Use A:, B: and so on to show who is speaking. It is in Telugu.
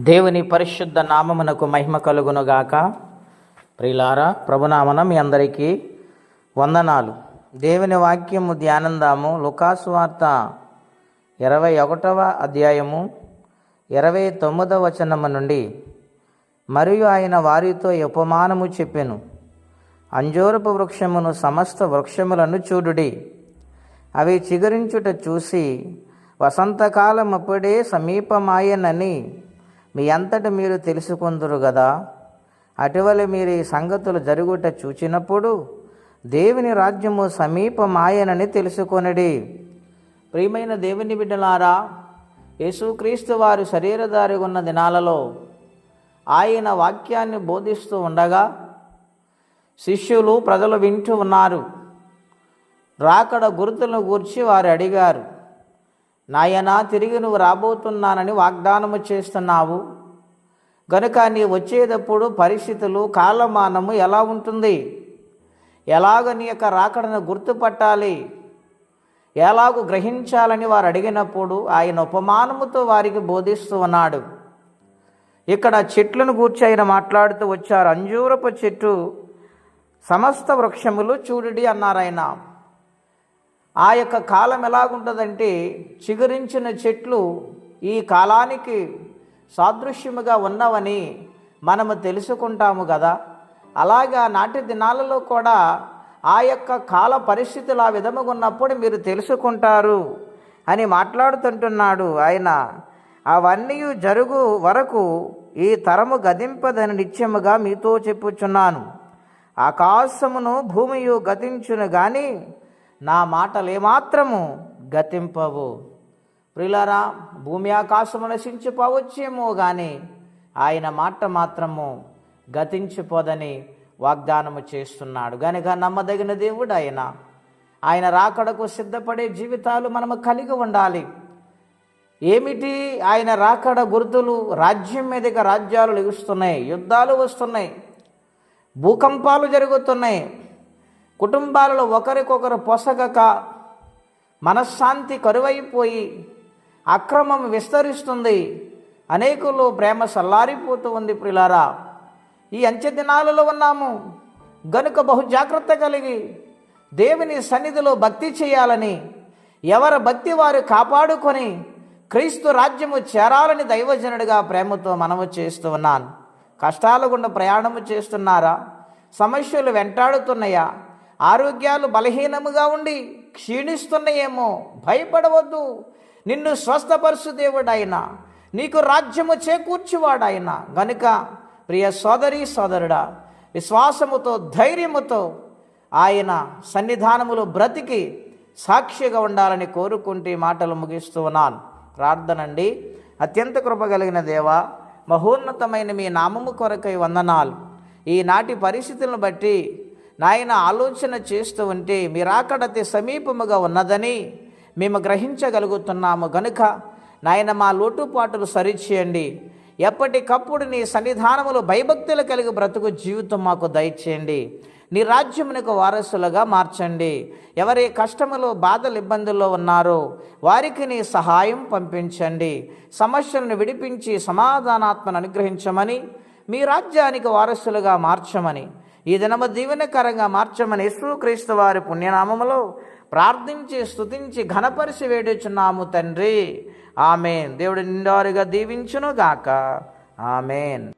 A: దేవుని పరిశుద్ధ నామమునకు మహిమ కలుగునుగాక. ప్రియులారా, ప్రభునామన మీ అందరికీ వందనాలు. దేవుని వాక్యము ధ్యానందాము. లూకాసు వార్త 21వ అధ్యాయము 29వ వచనము నుండి. మరియు ఆయన వారితో ఉపమానము చెప్పెను. అంజూరపు వృక్షమును సమస్త వృక్షములను చూడుడి. అవి చిగురించుట చూసి వసంతకాలం అప్పుడే సమీపమాయనని మీ అంతటి మీరు తెలుసుకుందురు గదా. అటువల మీరు ఈ సంగతులు జరుగుట చూచినప్పుడు దేవుని రాజ్యము సమీపమాయనని తెలుసుకొనిడి. ప్రియమైన దేవుని బిడ్డలారా, యేసుక్రీస్తు వారు శరీరధారి ఉన్న దినాలలో ఆయన వాక్యాన్ని బోధిస్తూ ఉండగా శిష్యులు ప్రజలు వింటూ ఉన్నారు. రాకడ గుర్తులను గూర్చి వారు అడిగారు. నాయనా, తిరిగి నువ్వు రాబోతున్నానని వాగ్దానము చేస్తున్నావు గనుక నీ వచ్చేటప్పుడు పరిస్థితులు కాలమానము ఎలా ఉంటుంది, ఎలాగ నీ యొక్క రాకడను గుర్తుపట్టాలి, ఎలాగూ గ్రహించాలని వారు అడిగినప్పుడు ఆయన ఉపమానముతో వారికి బోధిస్తూ ఉన్నాడు. ఇక్కడ చెట్లను గూర్చి ఆయన మాట్లాడుతూ వచ్చారు. అంజూరపు చెట్టు సమస్త వృక్షములు చూడుడి అన్నారు ఆయన. ఆ యొక్క కాలం ఎలాగుంటుందంటే, చిగురించిన చెట్లు ఈ కాలానికి సాదృశ్యముగా ఉన్నవని మనము తెలుసుకుంటాము కదా. అలాగా నాటి దినాలలో కూడా ఆ యొక్క కాల పరిస్థితులు ఆ విధముగా ఉన్నప్పుడు మీరు తెలుసుకుంటారు అని మాట్లాడుతుంటున్నాడు ఆయన. అవన్నీ జరుగు వరకు ఈ తరము గతింపదని నిత్యముగా మీతో చెప్పుచున్నాను. ఆకాశమును భూమియు గతించును గాని నా మాటలు ఏమాత్రము గతింపవు. ప్రియులారా, భూమి ఆకాశము నశించిపోవచ్చేమో కానీ ఆయన మాట మాత్రము గతించిపోదని వాగ్దానము చేస్తున్నాడు. కనుక నమ్మదగిన దేవుడు ఆయన. ఆయన రాకడకు సిద్ధపడే జీవితాలు మనము కలిగి ఉండాలి. ఏమిటి ఆయన రాకడ గుర్తులు? రాజ్యం మీదకి రాజ్యాలు లెగుస్తున్నాయి, యుద్ధాలు వస్తున్నాయి, భూకంపాలు జరుగుతున్నాయి, కుటుంబాలలో ఒకరికొకరు పొసగక మనశ్శాంతి కరువైపోయి అక్రమం విస్తరిస్తుంది, అనేకులు ప్రేమ సల్లారిపోతూ ఉంది. ప్రియులారా, ఈ అంచె దినాలలో ఉన్నాము గనుక బహు జాగ్రత్త కలిగి దేవుని సన్నిధిలో భక్తి చేయాలని, ఎవరి భక్తి వారు కాపాడుకొని క్రీస్తు రాజ్యము చేరాలని దైవజనుడిగా ప్రేమతో మనము చేస్తూ ఉన్నాను. కష్టాల గుండా ప్రయాణము చేస్తున్నారా? సమస్యలు వెంటాడుతున్నాయా? ఆరోగ్యాలు బలహీనముగా ఉండి క్షీణిస్తున్నాయేమో? భయపడవద్దు. నిన్ను స్వస్థపరచు దేవుడైన, నీకు రాజ్యము చేకూర్చువాడాయన. గనుక ప్రియ సోదరి సోదరుడా, విశ్వాసముతో ధైర్యముతో ఆయన సన్నిధానములో బ్రతికి సాక్షిగా ఉండాలని కోరుకుంటే మాటలు ముగిస్తూ ఉన్నాను. ప్రార్థనండి. అత్యంత కృపగలిగిన దేవా, మహోన్నతమైన మీ నామము కొరకై వందనాలు. ఈనాటి పరిస్థితులను బట్టి నాయన ఆలోచన చేస్తూ ఉంటే మీ రాకడ అతి సమీపముగా ఉన్నదని మేము గ్రహించగలుగుతున్నాము. గనుక నాయన మా లోటుపాటులు సరిచేయండి. ఎప్పటికప్పుడు నీ సన్నిధానములో భయభక్తులు కలిగి బ్రతుకు జీవితం మాకు దయచేయండి. నీ రాజ్యమునకు వారసులుగా మార్చండి. ఎవరి కష్టములో బాధలు ఇబ్బందుల్లో ఉన్నారో వారికి నీ సహాయం పంపించండి. సమస్యలను విడిపించి సమాధానాత్మను అనుగ్రహించమని, మీ రాజ్యానికి వారసులుగా మార్చమని, ఈ దినము దీవెనకరంగా మార్చమని యేసుక్రీస్తు వారి పుణ్యనామములో ప్రార్థించి స్తుతించి ఘనపరిచి వేడుచున్నాము తండ్రి. ఆమెన్. దేవుడు నిండారుగా దీవించును గాక. ఆమెన్.